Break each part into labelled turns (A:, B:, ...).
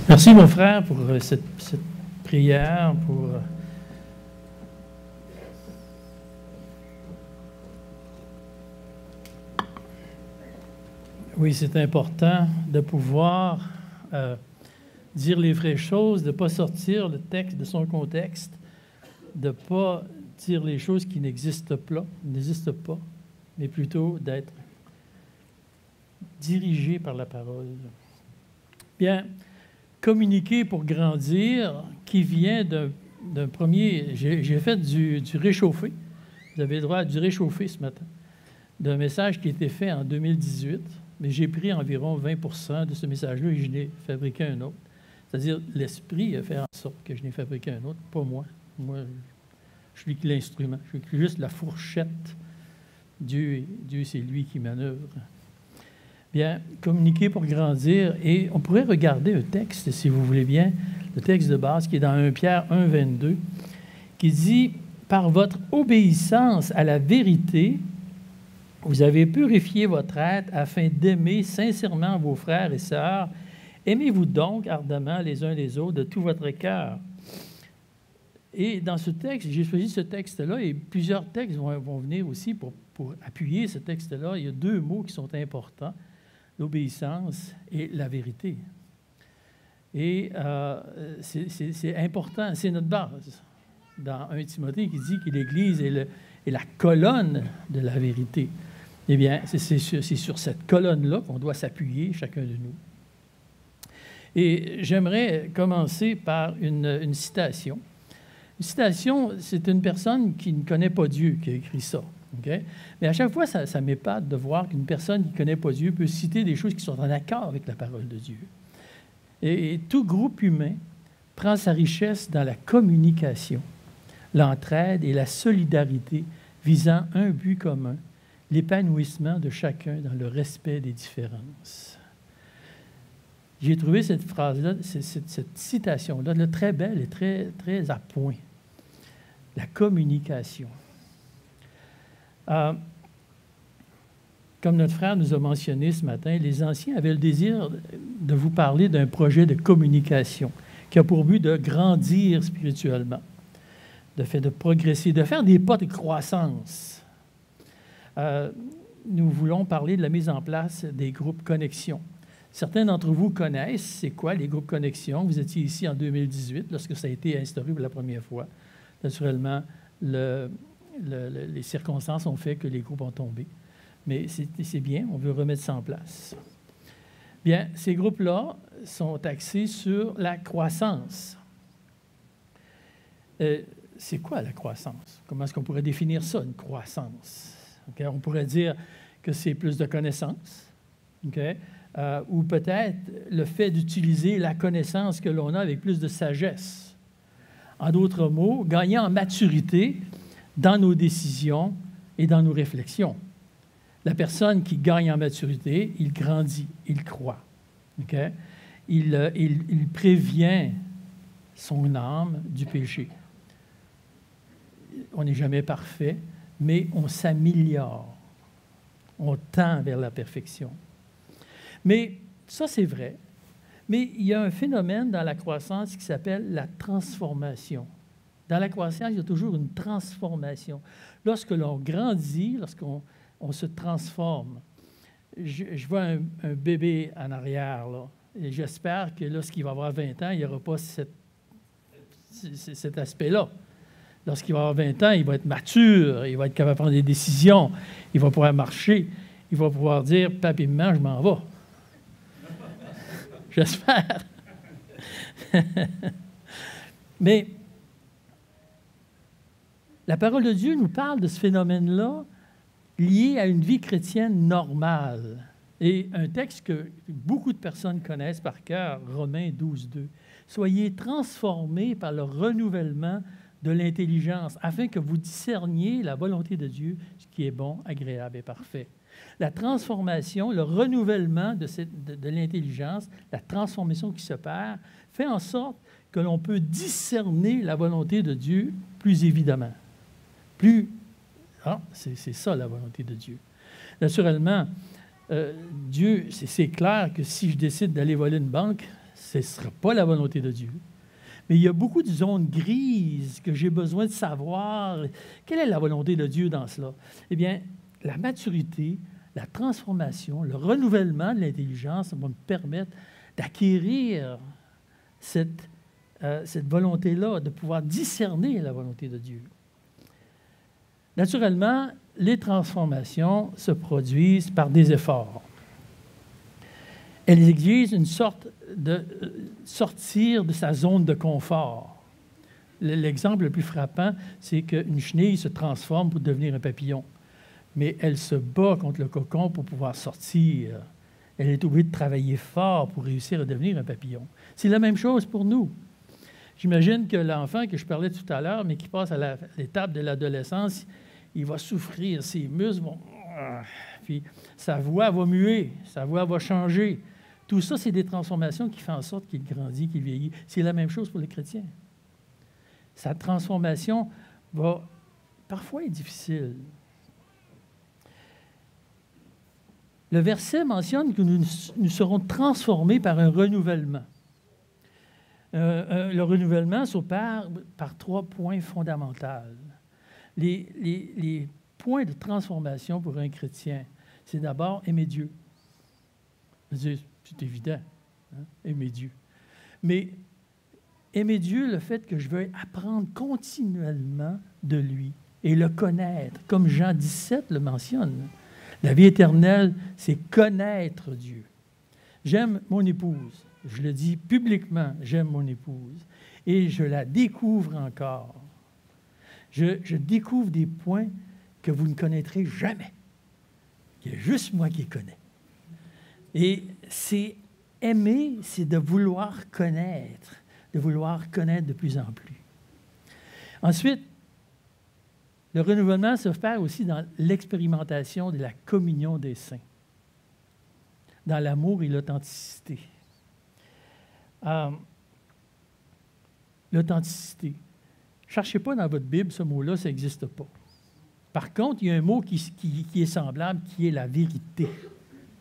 A: Merci, mon frère, pour cette prière, pour oui, c'est important de pouvoir dire les vraies choses, de ne pas sortir le texte de son contexte, de ne pas dire les choses qui n'existent pas, mais plutôt d'être dirigé par la parole. Bien, communiquer pour grandir, qui vient d'un premier... J'ai fait du réchauffé. Vous avez le droit à du réchauffé ce matin, d'un message qui a été fait en 2018, mais j'ai pris environ 20% de ce message-là et je n'ai fabriqué un autre. C'est-à-dire, l'Esprit a fait en sorte que je n'ai fabriqué un autre, pas moi. Moi, je suis que l'instrument. Je suis juste la fourchette. Dieu, c'est lui qui manœuvre. Bien, communiquer pour grandir. Et on pourrait regarder un texte, si vous voulez bien, le texte de base qui est dans 1 Pierre 1, 22, qui dit « Par votre obéissance à la vérité, vous avez purifié votre être afin d'aimer sincèrement vos frères et sœurs. Aimez-vous donc ardemment les uns les autres de tout votre cœur. » Et dans ce texte, j'ai choisi ce texte-là, et plusieurs textes vont venir aussi pour appuyer ce texte-là. Il y a deux mots qui sont importants, l'obéissance et la vérité. Et c'est important, c'est notre base. Dans 1 Timothée qui dit que l'Église est la colonne de la vérité. Eh bien, c'est sur cette colonne-là qu'on doit s'appuyer, chacun de nous. Et j'aimerais commencer par une citation. Une citation, c'est une personne qui ne connaît pas Dieu qui a écrit ça. Okay? Mais à chaque fois, ça m'épate de voir qu'une personne qui ne connaît pas Dieu peut citer des choses qui sont en accord avec la parole de Dieu. Et tout groupe humain prend sa richesse dans la communication, l'entraide et la solidarité visant un but commun, l'épanouissement de chacun dans le respect des différences. J'ai trouvé cette phrase-là, cette citation-là, très belle et très, très à point. La communication. Comme notre frère nous a mentionné ce matin, les anciens avaient le désir de vous parler d'un projet de communication qui a pour but de grandir spirituellement, de progresser, de faire des pas de croissance. Nous voulons parler de la mise en place des groupes connexion. Certains d'entre vous connaissent c'est quoi les groupes connexion. Vous étiez ici en 2018 lorsque ça a été instauré pour la première fois. Naturellement, les circonstances ont fait que les groupes ont tombé. Mais c'est bien, on veut remettre ça en place. Bien, ces groupes-là sont axés sur la croissance. C'est quoi la croissance? Comment est-ce qu'on pourrait définir ça, une croissance? Okay? On pourrait dire que c'est plus de connaissances, okay? Ou peut-être le fait d'utiliser la connaissance que l'on a avec plus de sagesse. En d'autres mots, gagner en maturité dans nos décisions et dans nos réflexions. La personne qui gagne en maturité, il grandit, il croît. Okay? Il prévient son âme du péché. On n'est jamais parfait, mais on s'améliore. On tend vers la perfection. Mais ça, c'est vrai. Mais il y a un phénomène dans la croissance qui s'appelle la transformation. Dans la croissance, il y a toujours une transformation. Lorsque l'on grandit, lorsqu'on se transforme, je vois un bébé en arrière, là, et j'espère que lorsqu'il va avoir 20 ans, il n'y aura pas cet aspect-là. Lorsqu'il va avoir 20 ans, il va être mature, il va être capable de prendre des décisions, il va pouvoir marcher, il va pouvoir dire « Papi, maman, je m'en vais ». J'espère. Mais la parole de Dieu nous parle de ce phénomène-là lié à une vie chrétienne normale. Et un texte que beaucoup de personnes connaissent par cœur, Romains 12, 2. « Soyez transformés par le renouvellement de l'intelligence, afin que vous discerniez la volonté de Dieu, ce qui est bon, agréable et parfait. » La transformation, le renouvellement de l'intelligence, la transformation qui s'opère, fait en sorte que l'on peut discerner la volonté de Dieu plus évidemment. C'est ça la volonté de Dieu. Naturellement, Dieu, c'est clair que si je décide d'aller voler une banque, ce ne sera pas la volonté de Dieu. Mais il y a beaucoup de zones grises que j'ai besoin de savoir. Quelle est la volonté de Dieu dans cela? Eh bien, la maturité, la transformation, le renouvellement de l'intelligence va me permettre d'acquérir cette volonté-là, de pouvoir discerner la volonté de Dieu. Naturellement, les transformations se produisent par des efforts. Elles exigent une sorte de sortir de sa zone de confort. L'exemple le plus frappant, c'est qu'une chenille se transforme pour devenir un papillon. Mais elle se bat contre le cocon pour pouvoir sortir. Elle est obligée de travailler fort pour réussir à devenir un papillon. C'est la même chose pour nous. J'imagine que l'enfant que je parlais tout à l'heure, mais qui passe à l'étape de l'adolescence, il va souffrir, ses muscles vont... Puis sa voix va muer, sa voix va changer. Tout ça, c'est des transformations qui font en sorte qu'il grandit, qu'il vieillit. C'est la même chose pour les chrétiens. Sa transformation va parfois être difficile. Le verset mentionne que nous serons transformés par un renouvellement. Le renouvellement s'opère par 3 points fondamentaux. Les points de transformation pour un chrétien, c'est d'abord aimer Dieu. C'est évident, hein? Aimer Dieu. Mais aimer Dieu, le fait que je veux apprendre continuellement de lui et le connaître, comme Jean 17 le mentionne. La vie éternelle, c'est connaître Dieu. J'aime mon épouse. Je le dis publiquement, j'aime mon épouse. Et je la découvre encore. Je découvre des points que vous ne connaîtrez jamais. Il y a juste moi qui les connais. Et c'est aimer, c'est de vouloir connaître de plus en plus. Ensuite, le renouvellement se fait aussi dans l'expérimentation de la communion des saints, dans l'amour et l'authenticité. L'authenticité. Ne cherchez pas dans votre Bible ce mot-là, ça n'existe pas. Par contre, il y a un mot qui est semblable, qui est la vérité.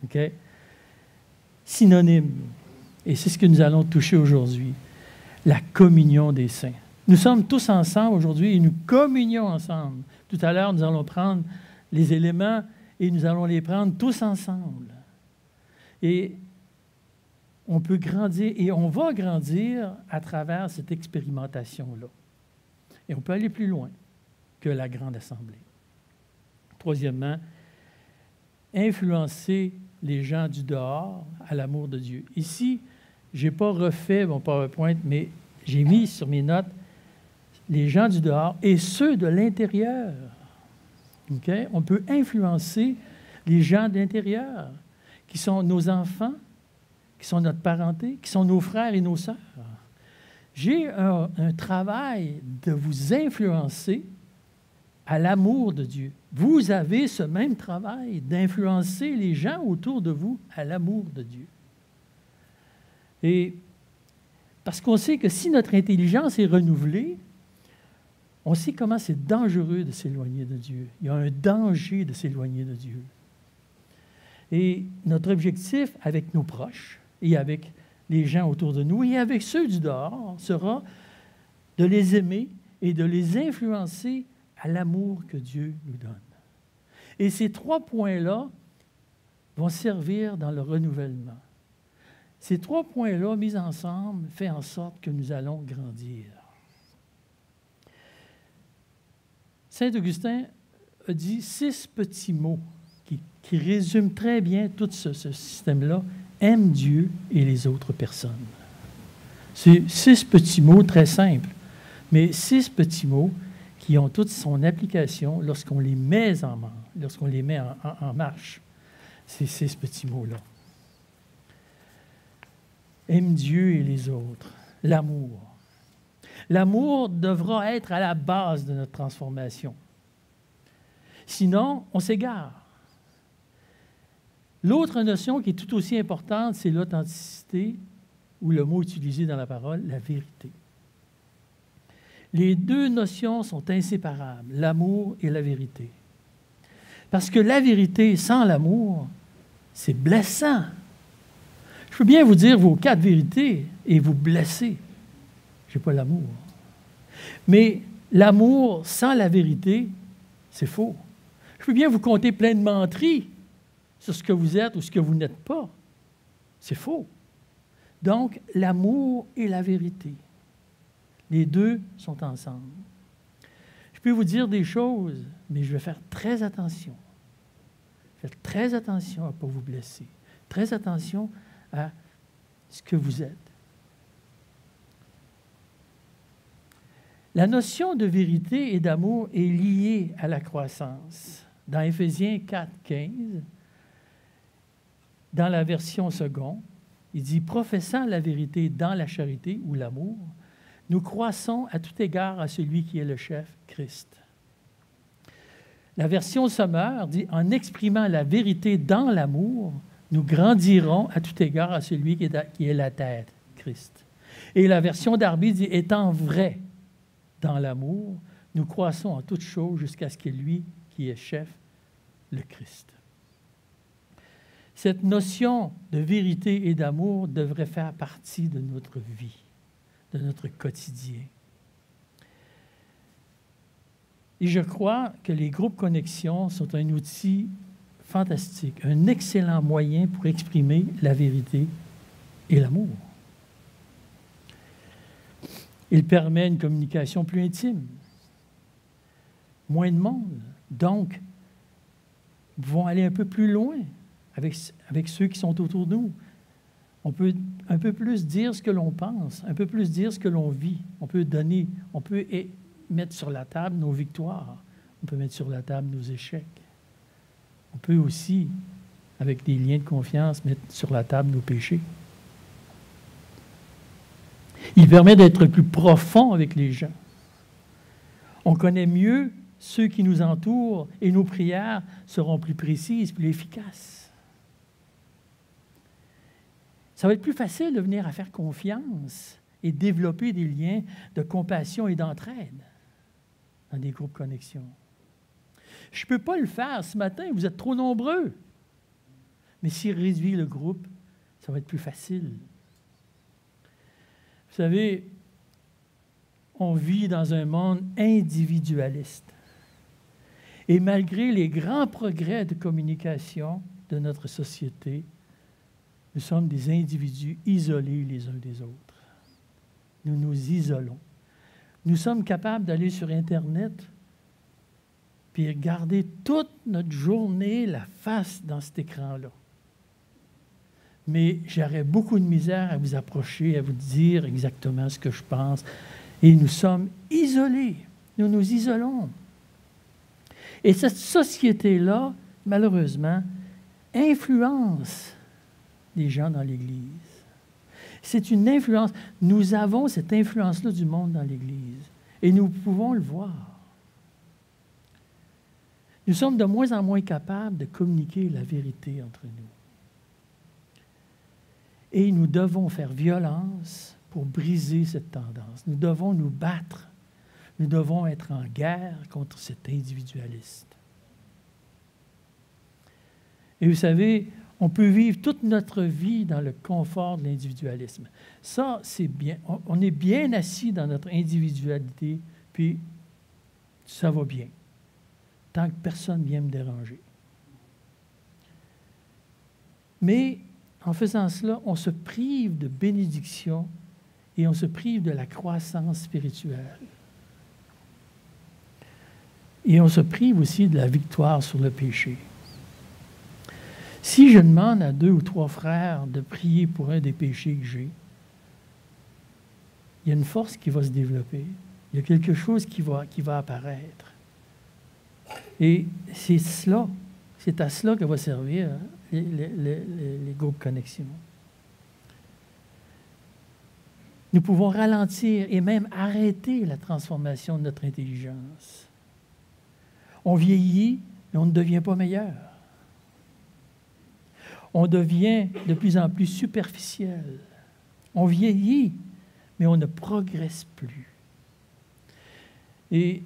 A: Okay? Synonyme. Et c'est ce que nous allons toucher aujourd'hui. La communion des saints. Nous sommes tous ensemble aujourd'hui et nous communions ensemble. Tout à l'heure, nous allons prendre les éléments et nous allons les prendre tous ensemble. Et on peut grandir et on va grandir à travers cette expérimentation-là. Et on peut aller plus loin que la grande assemblée. Troisièmement, influencer les gens du dehors à l'amour de Dieu. Ici, je n'ai pas refait mon PowerPoint, mais j'ai mis sur mes notes les gens du dehors et ceux de l'intérieur. Okay? On peut influencer les gens de l'intérieur, qui sont nos enfants, qui sont notre parenté, qui sont nos frères et nos sœurs. J'ai un travail de vous influencer à l'amour de Dieu. Vous avez ce même travail d'influencer les gens autour de vous à l'amour de Dieu. Et parce qu'on sait que si notre intelligence est renouvelée, on sait comment c'est dangereux de s'éloigner de Dieu. Il y a un danger de s'éloigner de Dieu. Et notre objectif avec nos proches et avec les gens autour de nous et avec ceux du dehors sera de les aimer et de les influencer à l'amour que Dieu nous donne. Et ces 3 points-là vont servir dans le renouvellement. Ces 3 points-là, mis ensemble, font en sorte que nous allons grandir. Saint Augustin a dit 6 petits mots qui résument très bien tout ce système-là. Aime Dieu et les autres personnes. C'est 6 petits mots très simples, mais 6 petits mots qui ont toute son application lorsqu'on les met en marche. Ces 6 petits mots-là. Aime Dieu et les autres. L'amour. L'amour devra être à la base de notre transformation. Sinon, on s'égare. L'autre notion qui est tout aussi importante, c'est l'authenticité, ou le mot utilisé dans la parole, la vérité. Les 2 notions sont inséparables, l'amour et la vérité. Parce que la vérité sans l'amour, c'est blessant. Je peux bien vous dire vos 4 vérités, et vous blessez. Je n'ai pas l'amour. Mais l'amour sans la vérité, c'est faux. Je peux bien vous conter plein de menteries sur ce que vous êtes ou ce que vous n'êtes pas. C'est faux. Donc, l'amour et la vérité, les deux sont ensemble. Je peux vous dire des choses, mais je vais faire très attention. Faites très attention à ne pas vous blesser. Très attention à ce que vous êtes. La notion de vérité et d'amour est liée à la croissance. Dans Éphésiens 4, 15, dans la version seconde, il dit « Professant la vérité dans la charité ou l'amour, nous croissons à tout égard à celui qui est le chef, Christ. » La version sommaire dit « En exprimant la vérité dans l'amour, nous grandirons à tout égard à celui qui est la tête, Christ. » Et la version d'Arby dit « Étant vrai dans l'amour, nous croissons en toutes choses jusqu'à ce qu'il y ait lui qui est chef, le Christ. » Cette notion de vérité et d'amour devrait faire partie de notre vie, de notre quotidien. Et je crois que les groupes connexion sont un outil fantastique, un excellent moyen pour exprimer la vérité et l'amour. Il permet une communication plus intime, moins de monde. Donc, nous pouvons aller un peu plus loin avec ceux qui sont autour de nous. On peut un peu plus dire ce que l'on pense, un peu plus dire ce que l'on vit. On peut donner, on peut mettre sur la table nos victoires. On peut mettre sur la table nos échecs. On peut aussi, avec des liens de confiance, mettre sur la table nos péchés. Il permet d'être plus profond avec les gens. On connaît mieux ceux qui nous entourent et nos prières seront plus précises, plus efficaces. Ça va être plus facile de venir à faire confiance et développer des liens de compassion et d'entraide dans des groupes connexion. Je ne peux pas le faire ce matin, vous êtes trop nombreux. Mais s'il réduit le groupe, ça va être plus facile. Vous savez, on vit dans un monde individualiste. Et malgré les grands progrès de communication de notre société, nous sommes des individus isolés les uns des autres. Nous nous isolons. Nous sommes capables d'aller sur Internet puis regarder toute notre journée la face dans cet écran-là. Mais j'aurais beaucoup de misère à vous approcher, à vous dire exactement ce que je pense. Et nous sommes isolés. Nous nous isolons. Et cette société-là, malheureusement, influence les gens dans l'Église. C'est une influence. Nous avons cette influence-là du monde dans l'Église. Et nous pouvons le voir. Nous sommes de moins en moins capables de communiquer la vérité entre nous. Et nous devons faire violence pour briser cette tendance. Nous devons nous battre. Nous devons être en guerre contre cet individualiste. Et vous savez, on peut vivre toute notre vie dans le confort de l'individualisme. Ça, c'est bien. On est bien assis dans notre individualité, puis ça va bien, tant que personne ne vient me déranger. Mais en faisant cela, on se prive de bénédiction et on se prive de la croissance spirituelle. Et on se prive aussi de la victoire sur le péché. Si je demande à 2 ou 3 frères de prier pour un des péchés que j'ai, il y a une force qui va se développer. Il y a quelque chose qui va apparaître. Et c'est cela, c'est à cela que va servir les groupes connexion. Nous pouvons ralentir et même arrêter la transformation de notre intelligence. On vieillit, mais on ne devient pas meilleur. On devient de plus en plus superficiel. On vieillit, mais on ne progresse plus. Et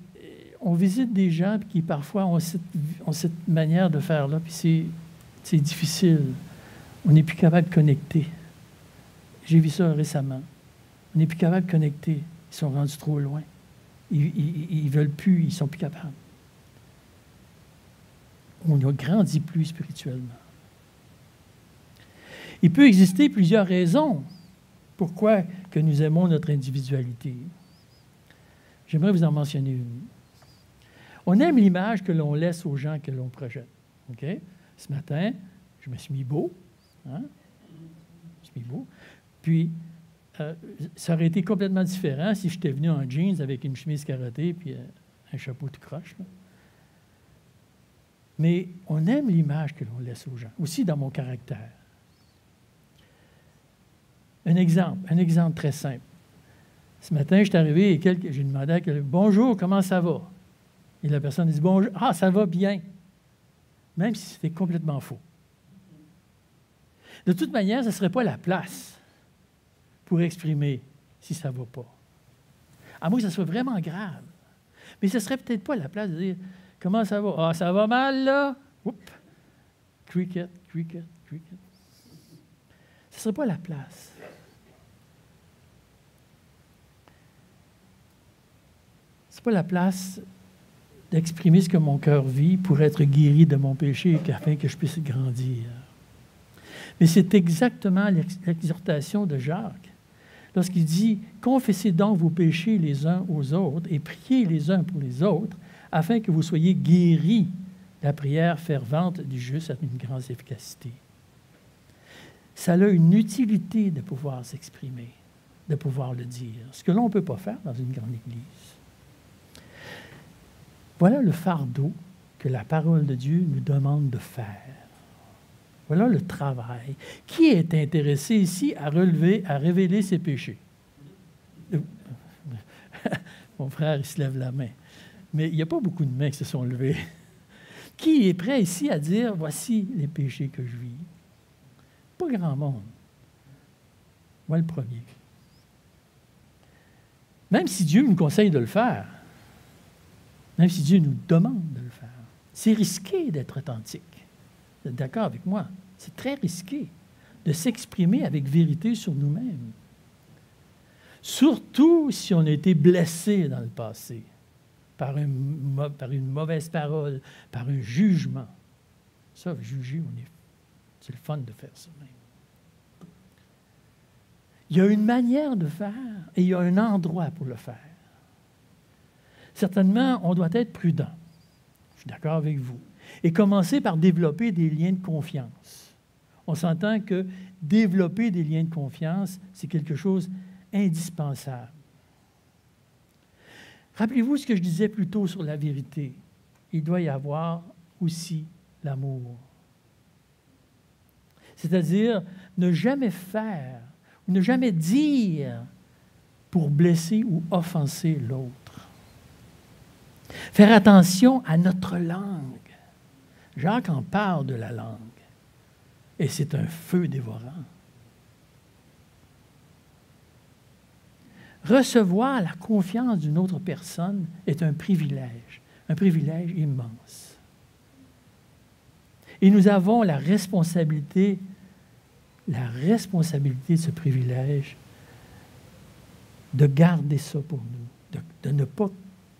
A: on visite des gens qui parfois ont cette manière de faire là, puis c'est difficile. On n'est plus capable de connecter. J'ai vu ça récemment. On n'est plus capable de connecter. Ils sont rendus trop loin. Ils ne veulent plus, ils ne sont plus capables. On ne grandit plus spirituellement. Il peut exister plusieurs raisons pourquoi que nous aimons notre individualité. J'aimerais vous en mentionner une. On aime l'image que l'on laisse aux gens que l'on projette. OK? Ce matin, je me suis mis beau. Hein? Je me suis mis beau. Puis, ça aurait été complètement différent si j'étais venu en jeans avec une chemise carottée puis un chapeau tout croche. Là. Mais on aime l'image que l'on laisse aux gens, aussi dans mon caractère. Un exemple très simple. Ce matin, je suis arrivé et j'ai demandé à quelqu'un « Bonjour, comment ça va? » Et la personne dit « Bonjour, ah, ça va bien. » Même si c'était complètement faux. De toute manière, ce ne serait pas la place pour exprimer si ça ne va pas. À moins que ça soit vraiment grave. Mais ce ne serait peut-être pas la place de dire « Comment ça va? Ah, ça va mal, là? » Oups! Cricket, cricket, cricket. Ce ne serait pas la place. Ce n'est pas la place d'exprimer ce que mon cœur vit pour être guéri de mon péché afin que je puisse grandir. Mais c'est exactement l'exhortation de Jacques. Lorsqu'il dit « Confessez donc vos péchés les uns aux autres et priez les uns pour les autres afin que vous soyez guéris. La prière fervente du juste a une grande efficacité. » Ça a une utilité de pouvoir s'exprimer, de pouvoir le dire, ce que l'on ne peut pas faire dans une grande église. Voilà le fardeau que la parole de Dieu nous demande de faire. Voilà le travail. Qui est intéressé ici à révéler ses péchés? Mon frère, il se lève la main. Mais il n'y a pas beaucoup de mains qui se sont levées. Qui est prêt ici à dire, voici les péchés que je vis? Pas grand monde. Moi, le premier. Même si Dieu nous conseille de le faire, même si Dieu nous demande de le faire, c'est risqué d'être authentique. Vous êtes d'accord avec moi? C'est très risqué de s'exprimer avec vérité sur nous-mêmes. Surtout si on a été blessé dans le passé par une mauvaise parole, par un jugement. Ça, juger, c'est le fun de faire ça même. Il y a une manière de faire et il y a un endroit pour le faire. Certainement, on doit être prudent. Je suis d'accord avec vous. Et commencer par développer des liens de confiance. On s'entend que développer des liens de confiance, c'est quelque chose d'indispensable. Rappelez-vous ce que je disais plus tôt sur la vérité. Il doit y avoir aussi l'amour. C'est-à-dire ne jamais faire ou ne jamais dire pour blesser ou offenser l'autre. Faire attention à notre langue. Jacques en parle de la langue. Et c'est un feu dévorant. Recevoir la confiance d'une autre personne est un privilège immense. Et nous avons la responsabilité de ce privilège de garder ça pour nous, de ne pas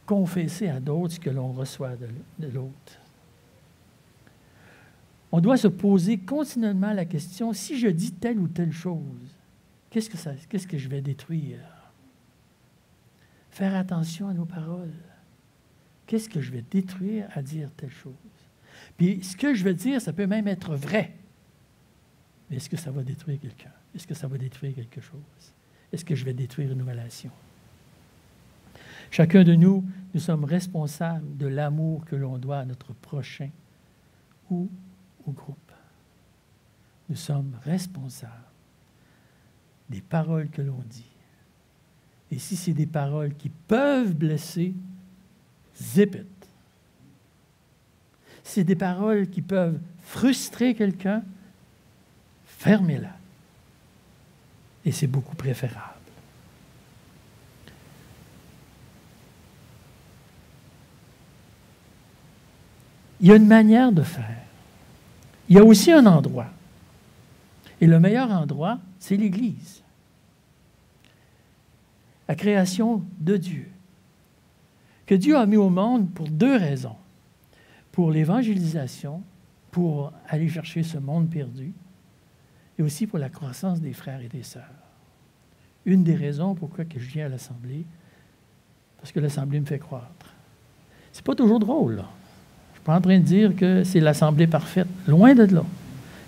A: confesser à d'autres ce que l'on reçoit de l'autre. On doit se poser continuellement la question, si je dis telle ou telle chose, qu'est-ce que je vais détruire? Faire attention à nos paroles. Qu'est-ce que je vais détruire à dire telle chose? Puis ce que je vais dire, ça peut même être vrai. Mais est-ce que ça va détruire quelqu'un? Est-ce que ça va détruire quelque chose? Est-ce que je vais détruire une relation? Chacun de nous, nous sommes responsables de l'amour que l'on doit à notre prochain ou au groupe. Nous sommes responsables des paroles que l'on dit. Et si c'est des paroles qui peuvent blesser, zip it. Si c'est des paroles qui peuvent frustrer quelqu'un, fermez-la. Et c'est beaucoup préférable. Il y a une manière de faire. Il y a aussi un endroit. Et le meilleur endroit, c'est l'Église. la création de Dieu, que Dieu a mis au monde pour deux raisons. Pour l'évangélisation, pour aller chercher ce monde perdu, et aussi pour la croissance des frères et des sœurs. Une des raisons pourquoi que je viens à l'Assemblée, parce que l'Assemblée me fait croître. C'est pas toujours drôle, là. Je ne suis pas en train de dire que c'est l'Assemblée parfaite. Loin de là.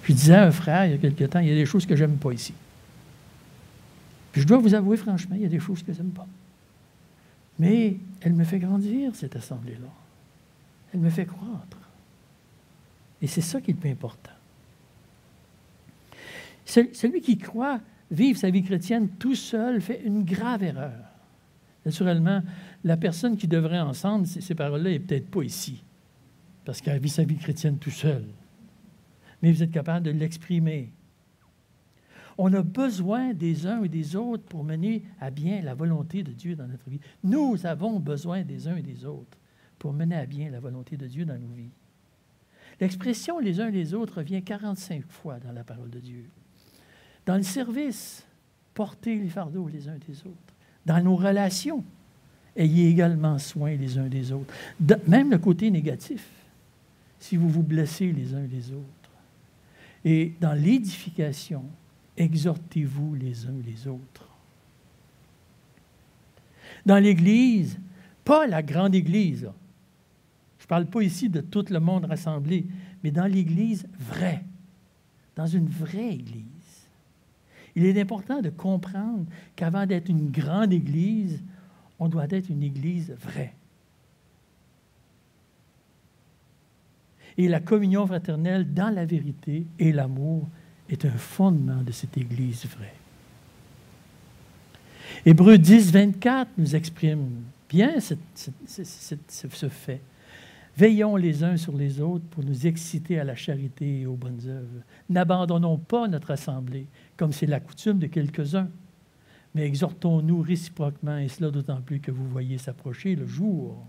A: Je disais à un frère il y a quelque temps, il y a des choses que je n'aime pas ici. Puis je dois vous avouer franchement, il y a des choses que je n'aime pas. Mais elle me fait grandir, cette Assemblée-là. Elle me fait croître. Et c'est ça qui est le plus important. Celui qui croit vivre sa vie chrétienne tout seul fait une grave erreur. Naturellement, la personne qui devrait entendre ces paroles-là n'est peut-être pas ici, parce qu'elle vit sa vie chrétienne tout seul. Mais vous êtes capable de l'exprimer. On a besoin des uns et des autres pour mener à bien la volonté de Dieu dans notre vie. Nous avons besoin des uns et des autres pour mener à bien la volonté de Dieu dans nos vies. L'expression « les uns et les autres » revient 45 fois dans la parole de Dieu. Dans le service, portez les fardeaux les uns des autres. Dans nos relations, ayez également soin les uns des autres. Même le côté négatif, si vous vous blessez les uns les autres. Et dans l'édification, exhortez-vous les uns les autres. Dans l'Église, pas la grande Église, là. Je ne parle pas ici de tout le monde rassemblé, mais dans l'Église vraie, dans une vraie Église. Il est important de comprendre qu'avant d'être une grande Église, on doit être une Église vraie. Et la communion fraternelle dans la vérité et l'amour est un fondement de cette Église vraie. Hébreux 10, 24 nous exprime bien ce fait. Veillons les uns sur les autres pour nous exciter à la charité et aux bonnes œuvres. N'abandonnons pas notre assemblée, comme c'est la coutume de quelques-uns, mais exhortons-nous réciproquement, et cela d'autant plus que vous voyez s'approcher le jour.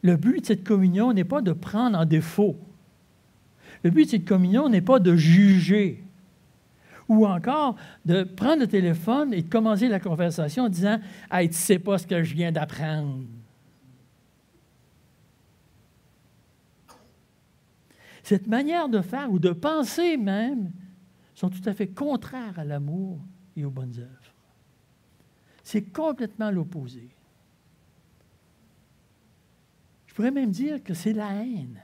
A: Le but de cette communion n'est pas de prendre en défaut. Le but de cette communion n'est pas de juger. Ou encore de prendre le téléphone et de commencer la conversation en disant « Hey, tu ne sais pas ce que je viens d'apprendre. » Cette manière de faire ou de penser même sont tout à fait contraires à l'amour et aux bonnes œuvres. C'est complètement l'opposé. Je pourrais même dire que c'est la haine.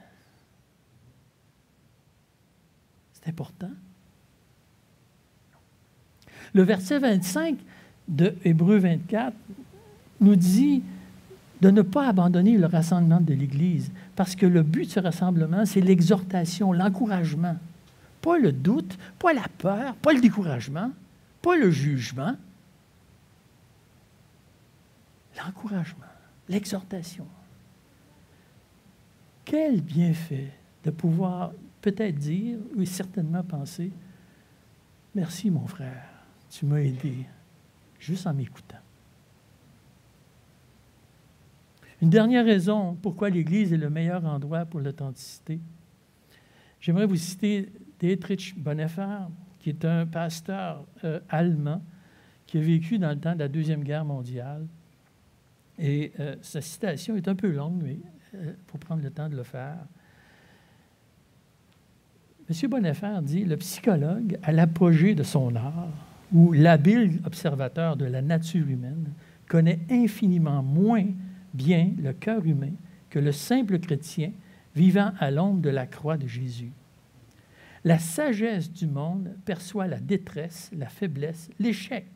A: C'est important. Le verset 25 de Hébreux 24 nous dit de ne pas abandonner le rassemblement de l'Église, parce que le but de ce rassemblement, c'est l'exhortation, l'encouragement. Pas le doute, pas la peur, pas le découragement, pas le jugement. L'encouragement, l'exhortation. Quel bienfait de pouvoir peut-être dire, ou certainement penser, « Merci mon frère, tu m'as aidé juste en m'écoutant. » Une dernière raison pourquoi l'Église est le meilleur endroit pour l'authenticité. J'aimerais vous citer Dietrich Bonhoeffer, qui est un pasteur allemand qui a vécu dans le temps de la Deuxième Guerre mondiale. Et sa citation est un peu longue, mais il faut prendre le temps de le faire. M. Bonhoeffer dit « Le psychologue, à l'apogée de son art, ou l'habile observateur de la nature humaine, connaît infiniment moins bien le cœur humain que le simple chrétien vivant à l'ombre de la croix de Jésus. La sagesse du monde perçoit la détresse, la faiblesse, l'échec,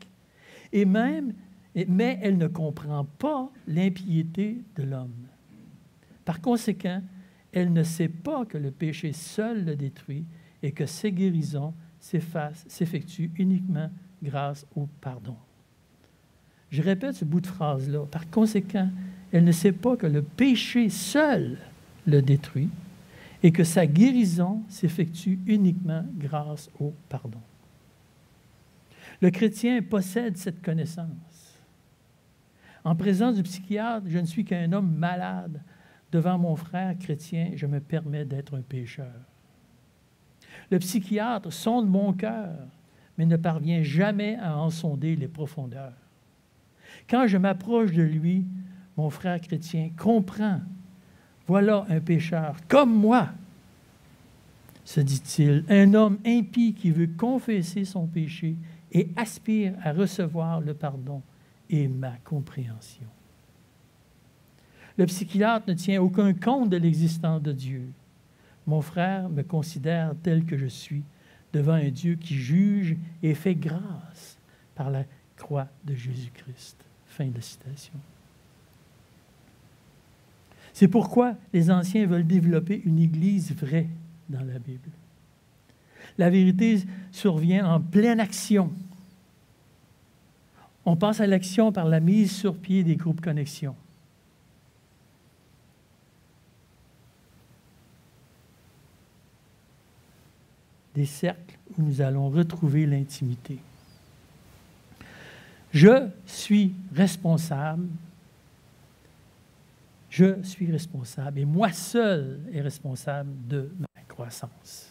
A: mais elle ne comprend pas l'impiété de l'homme. Par conséquent, elle ne sait pas que le péché seul le détruit et que ses guérisons s'effectuent uniquement grâce au pardon. » Je répète ce bout de phrase-là. Par conséquent, elle ne sait pas que le péché seul le détruit et que sa guérison s'effectue uniquement grâce au pardon. Le chrétien possède cette connaissance. En présence du psychiatre, je ne suis qu'un homme malade. Devant mon frère chrétien, je me permets d'être un pécheur. Le psychiatre sonde mon cœur mais ne parvient jamais à en sonder les profondeurs. Quand je m'approche de lui, mon frère chrétien comprend. Voilà un pécheur comme moi, se dit-il, un homme impie qui veut confesser son péché et aspire à recevoir le pardon et ma compréhension. Le psychiatre ne tient aucun compte de l'existence de Dieu. Mon frère me considère tel que je suis devant un Dieu qui juge et fait grâce par la croix de Jésus-Christ. Fin de citation. C'est pourquoi les anciens veulent développer une Église vraie dans la Bible. La vérité survient en pleine action. On passe à l'action par la mise sur pied des groupes connexion. Des cercles où nous allons retrouver l'intimité. Je suis responsable. Je suis responsable, et moi seul est responsable de ma croissance.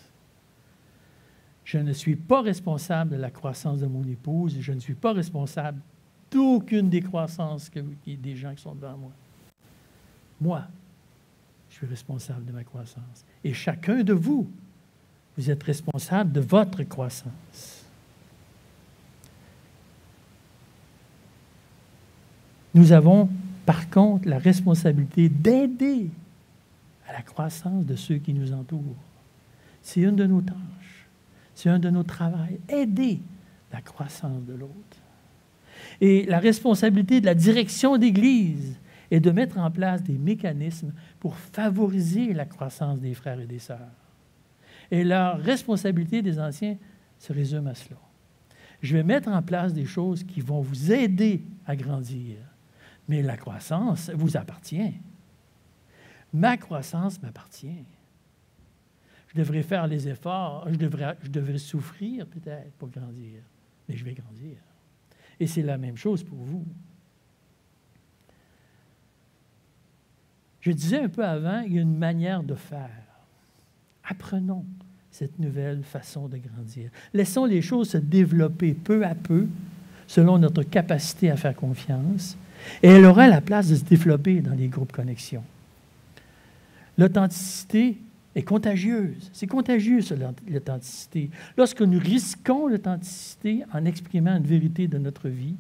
A: Je ne suis pas responsable de la croissance de mon épouse, je ne suis pas responsable d'aucune des croissances des gens qui sont devant moi. Moi, je suis responsable de ma croissance. Et chacun de vous, vous êtes responsable de votre croissance. Nous avons, par contre, la responsabilité d'aider à la croissance de ceux qui nous entourent. C'est une de nos tâches, c'est un de nos travaux, aider la croissance de l'autre. Et la responsabilité de la direction d'Église est de mettre en place des mécanismes pour favoriser la croissance des frères et des sœurs. Et la responsabilité des anciens se résume à cela. Je vais mettre en place des choses qui vont vous aider à grandir. Mais la croissance vous appartient. Ma croissance m'appartient. Je devrais faire les efforts, je devrais souffrir peut-être pour grandir, mais je vais grandir. Et c'est la même chose pour vous. Je disais un peu avant, il y a une manière de faire. Apprenons cette nouvelle façon de grandir. Laissons les choses se développer peu à peu, selon notre capacité à faire confiance, et elle aura la place de se développer dans les groupes connexion. L'authenticité est contagieuse. C'est contagieux, l'authenticité. Lorsque nous risquons l'authenticité en exprimant une vérité de notre vie,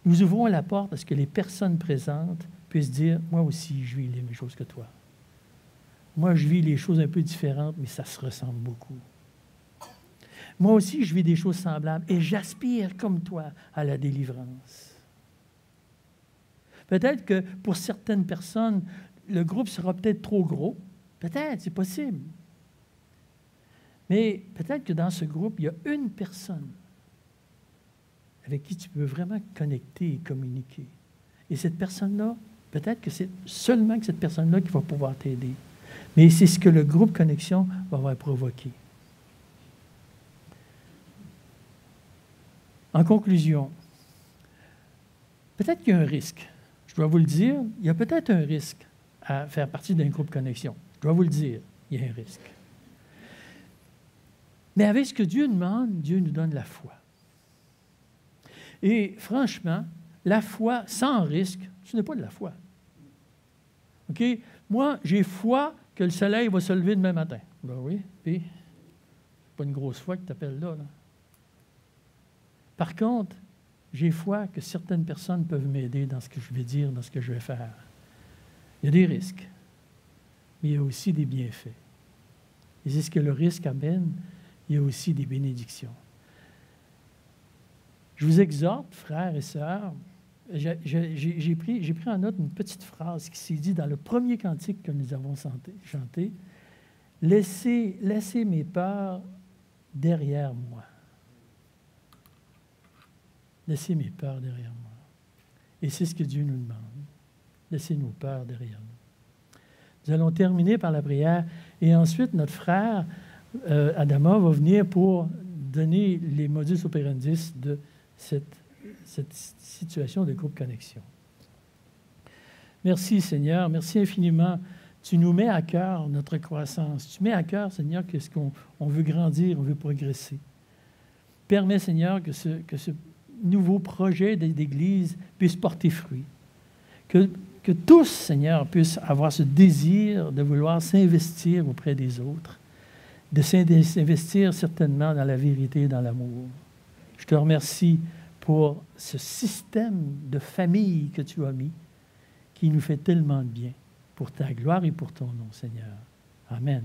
A: nous ouvrons la porte à ce que les personnes présentes puissent dire « Moi aussi, je vis les mêmes choses que toi. Moi, je vis les choses un peu différentes, mais ça se ressemble beaucoup. Moi aussi, je vis des choses semblables et j'aspire, comme toi, à la délivrance. » Peut-être que pour certaines personnes, le groupe sera peut-être trop gros. Peut-être, c'est possible. Mais peut-être que dans ce groupe, il y a une personne avec qui tu peux vraiment connecter et communiquer. Et cette personne-là, peut-être que c'est seulement que cette personne-là qui va pouvoir t'aider. Mais c'est ce que le groupe Connexion va provoquer. En conclusion, peut-être qu'il y a un risque. Je dois vous le dire, il y a peut-être un risque à faire partie d'un groupe Connexion. Je dois vous le dire, il y a un risque. Mais avec ce que Dieu demande, Dieu nous donne la foi. Et franchement, la foi sans risque, ce n'est pas de la foi. OK? Moi, j'ai foi que le soleil va se lever demain matin. Ben oui, puis, pas une grosse foi que tu appelles là. Par contre, j'ai foi que certaines personnes peuvent m'aider dans ce que je vais dire, dans ce que je vais faire. Il y a des risques, mais il y a aussi des bienfaits. Et c'est ce que le risque amène, il y a aussi des bénédictions. Je vous exhorte, frères et sœurs, j'ai pris en note une petite phrase qui s'est dit dans le premier cantique que nous avons chanté. « Laissez mes peurs derrière moi. » Laissez mes peurs derrière moi. Et c'est ce que Dieu nous demande. Laissez nos peurs derrière nous. Nous allons terminer par la prière et ensuite notre frère Adama va venir pour donner les modus operandi de cette situation de groupe Connexion. Merci Seigneur, merci infiniment. Tu nous mets à cœur notre croissance. Tu mets à cœur, Seigneur, qu'est-ce qu'on veut grandir, on veut progresser. Permets, Seigneur, que ce nouveau projet d'Église puisse porter fruit. Que tous, Seigneur, puissent avoir ce désir de vouloir s'investir auprès des autres, de s'investir certainement dans la vérité et dans l'amour. Je te remercie pour ce système de famille que tu as mis, qui nous fait tellement de bien, pour ta gloire et pour ton nom, Seigneur. Amen.